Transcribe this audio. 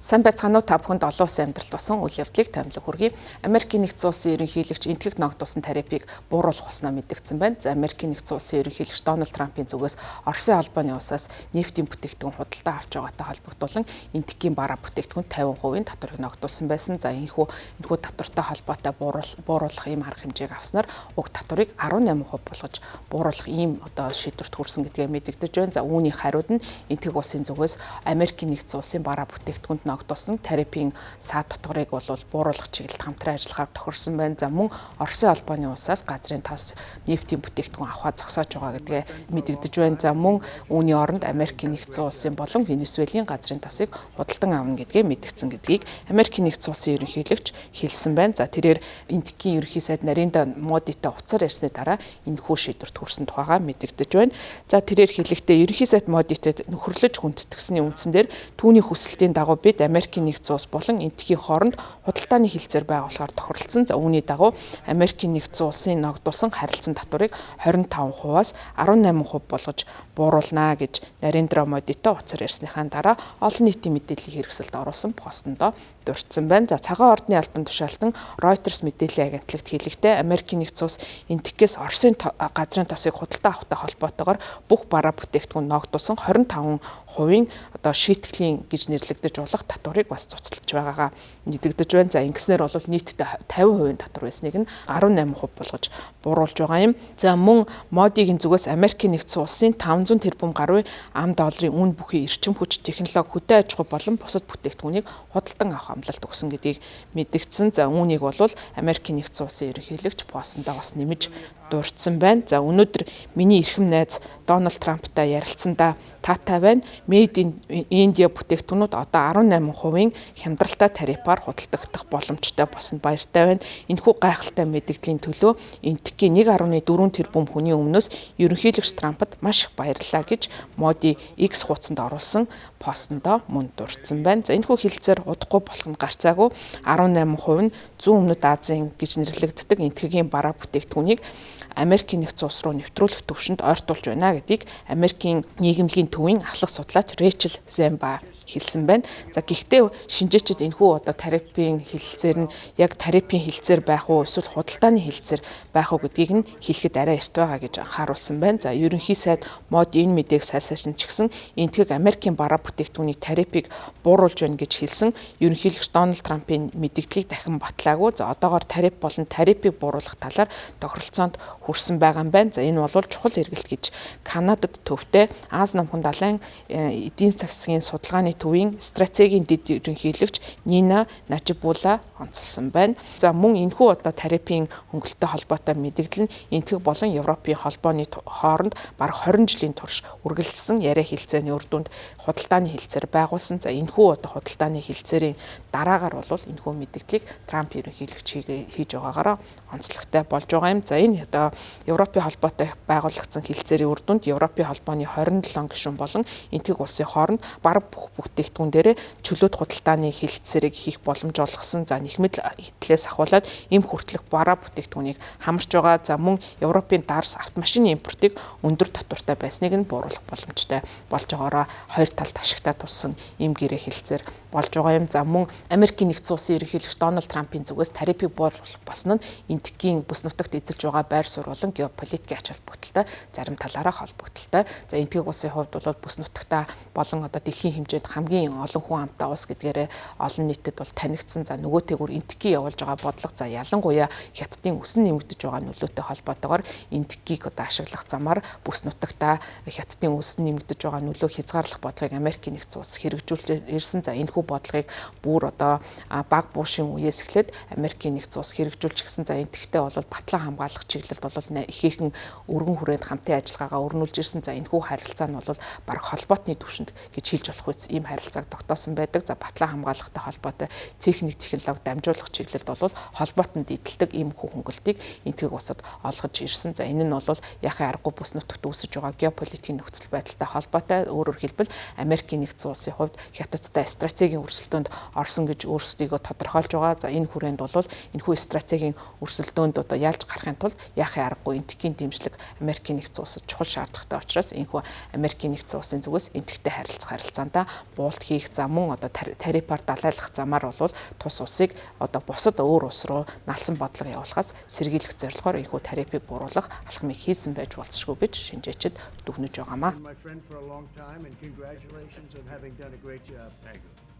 Сайн байцгаана уу та бүхэнд олон улсын амьдралд басан үйл явдлыг томилог хүргэе. Америкийн нэгдсэн улсын ерөнхийлөгч энтгэг ногдуулсан тарифыг бууруулах хуснаа мэдгдсэн байна. За Америкийн нэгдсэн улсын ерөнхийлөгч Дональд Трампын зүгээс Оросын холбооны улсаас нефтийн бүтээгдэхүүн худалдаа авч байгаатай холбогдуулан энтгийн бараа бүтээгдэхүүн 50% татварыг ногдуулсан байсан. За энэхүү татвартай холбоотой бууруулах ийм арга хэмжээг авснаар уг татварыг 18% болгож бууруулах ийм шийдвэрт хүрсэн гэдгээ мэдэгдэж байна. За үүний хариуд нь энтэг улсын зүгээс Америкийн нэгдсэн улсын бараа бүтээгдэхүүнд ногдуулсан тарифын саад татварыг бол бууруулах чиглэлд хамтран ажиллахаар тохирсон байна. За мөн Оросын холбооны улсаас газрын тос нефтийн бүтээгдэхүүн авахаа зогсоож байгаа гэдгээ мэдэгдэж байна. За мөн үүний оронд Америкийн нэгдсэн улсын болон Венесуэлийн газрын тосыг худалдан авна гэдгээ мэдгдсэн гэдгийг Америкийн нэгдсэн улсын ерөнхийлөгч хэлсэн байна. За тэрээр энтгийн ерөнхий сайд Нарендра Модитой уцаар ярьсны дараа энэхүү шийдвэрт хүрсэн тухайга мэдэгдэж байна. За тэрээр хэлэхдээ ерөнхий сайд Модитой нөхөрлөж хүндэтгсэний үндсэн дээр түүний хүсэлтийн дагуу бид Америкийн нэгдсэн улс болон энтхийн хооронд худалдааны хилцээр байгуулахаар тохиролцсон. За үүний дагуу Америкийн нэгдсэн улсын ногдуулсан харилцан татварыг 25%-аас 18% болгож бууруулнаа гэж Нарендра Модитой уцаар ярьсныхаа дараа олон нийтийн мэдээллийг хэрэгсэлд оруулсан постондоо дурдсан байна. За цагаан ордны албан тушаалтан Reuters мэдээллийн агентлагт хэлэхдээ Америкийн нэгдсэн улс энтхгээс Оросын газрын тосыг худалдаа авахтай холбоотойгоор бүх бараа бүтээгдэхүүн ногдуулсан 25% шийтгэлийн гэж нэрлэгдэж болох татварыг бас цуцлж байгаагаа мэдэгдэж байна. За ингэснээр бол нийтдээ 50% татвар байсныг нь 18% болгож бууруулж байгаа юм. За мөн Модигийн зүгээс Америкийн нэгдсэн улсын 500 тэрбум гаруй ам долларын үн бүхий эрчим хүч, технологи, хөдөө аж ахуй болон бусад бүтээгдэхүүнийг худалдан авах амлалт өгсөн гэдгийг мэдгдсэн. За үүнийг бол Америкийн нэгдсэн улсын ерөнхийлөгч постондоо бас нэмж дурдсан байна. За өнөөдөр миний эрхэм найз Дональд Трамптай ярилцсандаа таатай байна. Made in India бүтээгдэхүүнүүд одоо 18% хямдралтай тарифаар худалдагдах боломжтой болсон баяртай байна. Энэхүү гайхалтай мэдээллийн төлөө энтхийн 1.4 тэрбум хүний өмнөөс ерөнхийлөгч Трампад маш их баярлалаа гэж Моди X хуудсанд оруулсан постондоо мөн дурдсан байна. За энэхүү хэлэлцээр удахгүй болох нь гарцаагүй 18% нь зүүн өмнөд Азийн гэж нэрлэгддэг энтхийн бараа бүтээгдэхүүнийг Америкийн нэгдсэн улс руу нэвтрүүлэх төвшөнд ойртуулж байна гэдгийг Америкийн нийгэмлэгийн төвийн ахлах судлаач Рэйчел Земба хэлсэн байна. За гэхдээ шинжээчид энэхүү тарифын хэлэлцээр нь яг тарифын хэлэлцээр байх уу эсвэл худалдааны хэлэлцээр байх уу гэдгийг нь хэлэхэд арай эрт байгаа гэж анхааруулсан байна. За ерөнхий сайд Моди энэ мэдээг сайшаасан ч гэсэн энтгэг Америкийн бараа бүтээгдэхүүний тарифыг бууруулж байна гэж хэлсэн. Ерөнхийлөгч Дональд Трампын мэдээллийг дахин батлаагүй. За одоогоор тариф болон тарифыг бууруулах талаар тохиролцоонд хүрсэн байгаа юм байна. За энэ бол чухал эргэлт гэж Канадад төвтэй Аз намхан далайн эдийн засгийн судалгааны төвийн стратегийн дэд ерөнхийлөгч Нина Начибула онцлсан байна. За мөн энэхүү тарифын хөнгөлөлтөй холбоотой мэдээлэл нь энтгэг болон Европын холбооны хооронд бараг 20 жилийн турш үргэлжилсэн яриа хэлцээний үр дүнд худалдааны хэлцээр байгуулсан. За энэхүү худалдааны хэлцээрийн дараагаар бол энэхүү мэдээллийг Трамп ерөнхийлөгч хийж байгаагаараа онцлогтой болж байгаа юм. За энэ Европын холбоотой байгуулагдсан хэлцээрийн үр дүнд Европын холбооны 27 гишүүн болон энтгэг улсын хооронд бараг бүх бүтээгдэхүүн дээрээ чөлөөт худалдааны хэлцээрийг хийх боломж олгосон. За нэхмэл хитлээс ахуулаад эм хүртэлх бараа бүтээгдэхүүнийг хамарч байгаа. За мөн Европын дарс автомашины импортыг өндөр татвартай байсныг нь бууруулах боломжтой болж байгаараа хоёр талд ашигтай туссан эм гэрээ хэлцээр болж байгаа юм. За мөн Америкийн нэгдсэн улсын ерөнхийлөгч Дональд Трампын зүгээс тарифыг бууруулах болсон нь энтхийн бүс нутагт эзэлж байгаа байр суурь геополитикийн ач холбогдолтой зарим талаараа холбогдолтой. За энтгийг улсын хувьд бол бүс нутагтаа болон дэлхийн хэмжээнд хамгийн олон хүн амтай улс гэдгээрээ олон нийтэд бол танигдсан. За нөгөөтэйгүр энтгийг явуулж байгаа бодлого за ялангуяа хятадын өсөн нэмэгдэж байгаа нөлөөтэй холбоотойгоор энтгийг ашиглах замаар бүс нутагтаа хятадын өсөн нэмэгдэж байгаа нөлөө хязгаарлах бодлогыг Америкийн нэгдсэн улс хэрэгжүүлж ирсэн. За энэхүү бодлогыг бүр баг буушийн үеэс эхлээд Америкийн нэгдсэн улс хэрэгжүүлж гисэн. За энтгтээ бол батлан хамгаалах чиглэлд бол ихээхэн өргөн хүрээнд хамтын ажиллагаагаа өрнүүлж ирсэн. За энэхүү харилцаа нь бол баг холбоотны түвшинд гэж хэлж болох үс ийм харилцааг тогтоосон байдаг. За батлан хамгаалахтай холбоотой техник технологи дамжуулах чиглэлд бол холбоотонд эдэлдэг ийм хөнгөлтийг энтгэг улсад олгож ирсэн. За энэ нь бол яхаа аргагүй бүс нутагт үүсэж байгаа геополитикийн нөхцөл байдалтай холбоотой. Өөрөөр хэлбэл Америкийн нэгдсэн улсын хувьд хятадтай стратеги стратегийн өрсөлдөөнд орсон гэж өөрсдийгөө тодорхойлж байгаа. За энэ хүрээнд бол энэхүү стратегийн өрсөлдөөнд одоо ялж гарахын тулд яахын аргагүй энтхийн дэмжлэг Америкийн нэгдсэн улсад чухал шаардлагатай учраас энэхүү Америкийн нэгдсэн улсын зүгээс энтхтэй харилцаанд буулт хийх зам мөн одоо тарифаар далайлах замаар бол тус улсыг одоо бусад өөр улс руу налсан бодлого явуулахаас сэргийлэх зорилгоор энэхүү тарифыг бууруулах алхмыг хийсэн байж болцсохгүй гэж шинжээчид дүгнэж байгаамаа. My friend for a long time, and congratulations on having done a great job. Thank you.